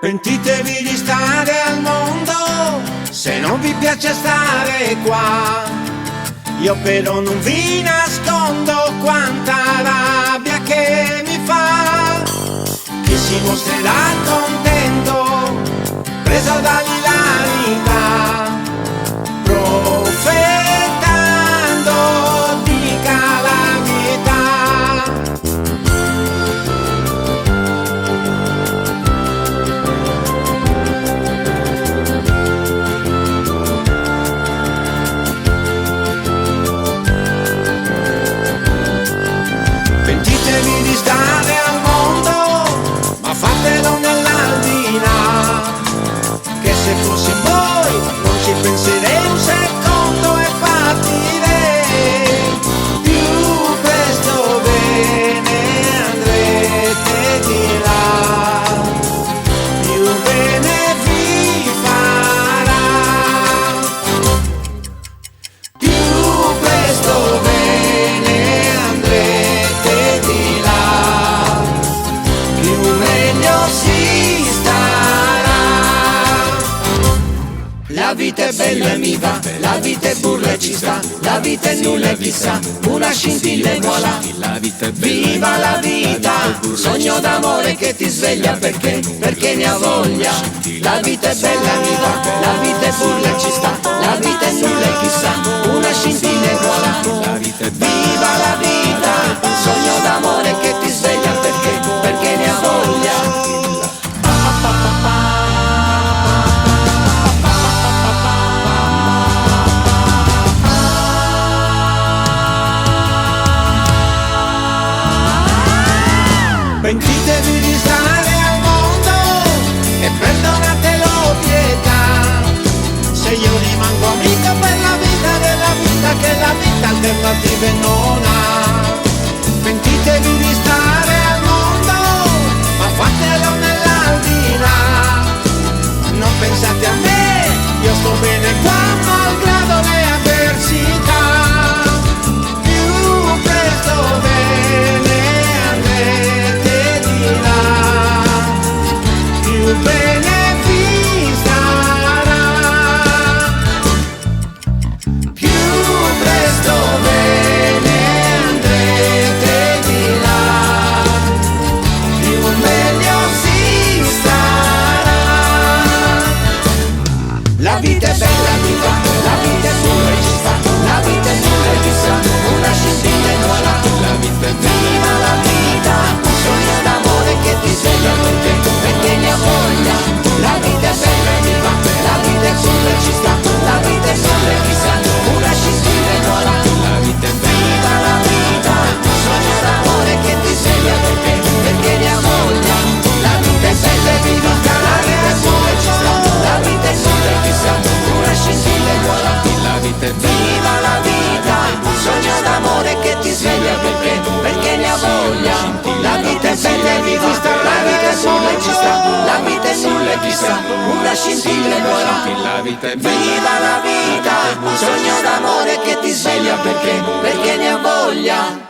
Pentitevi di stare al mondo, se non vi piace stare qua. Io però non vi nascondo quanta rabbia che mi fa. Chi si mostrerà contento, preso dall'ilarità, profetando di calamità. Pentitevi di stare al mondo, ma fatelo nell'aldilà, che se fossi voi non ci penserei un secondo e partirei. Più presto ve ne andrete di là, più bene vi farà. Più presto ve ne andrete di là, più meglio si starà. La vita è bella e mi va, la vita è burla e ci sta, la vita è nulla e chissà, una scintilla e voilà. Viva la vita, sogno d'amore che ti sveglia perché ne ha voglia. La vita è bella e mi va, la vita è burla e ci sta, la vita è nulla e chissà, una scintilla e voilà. Viva la vita, sogno d'amore che ti sveglia perché ne ha voglia. Pentitevi di stare al mondo e perdonatelo pietà. Se io rimango amico per la vita della vita che la vita alternative non ha. Pentitevi di stare al mondo, ma fatelo nell'aldilà. Non pensate a me, io sto bene qua malgrado le avversità. Più presto ve ne andrete di là, più bene vi starà. Più presto ve ne andrete di là, più meglio si starà. La vita è bella, viva, la vita è buona e ci sta, la vita è nulla e chissà, una scintilla e voilà. Viva la vita, un sogno d'amore che ti sveglia perché ne ha voglia. La vita è bella e viva, la vita è buona e ci sta, la vita è nulla e chissà, una scintilla e voilà. Viva la vita, un sogno d'amore che ti sveglia perché ne ha voglia. La vita è bella e viva, la vita è buona e ci sta, la vita è nulla e chissà, una scintilla e voilà. Viva la vita, un sogno d'amore che ti sveglia perché ne ha voglia. La vita è bella e viva, la vita è buona e ci sta, la vita è nulla e chissà, una scintilla e voilà. Viva la vita, un sogno d'amore che ti sveglia perché ne ha voglia.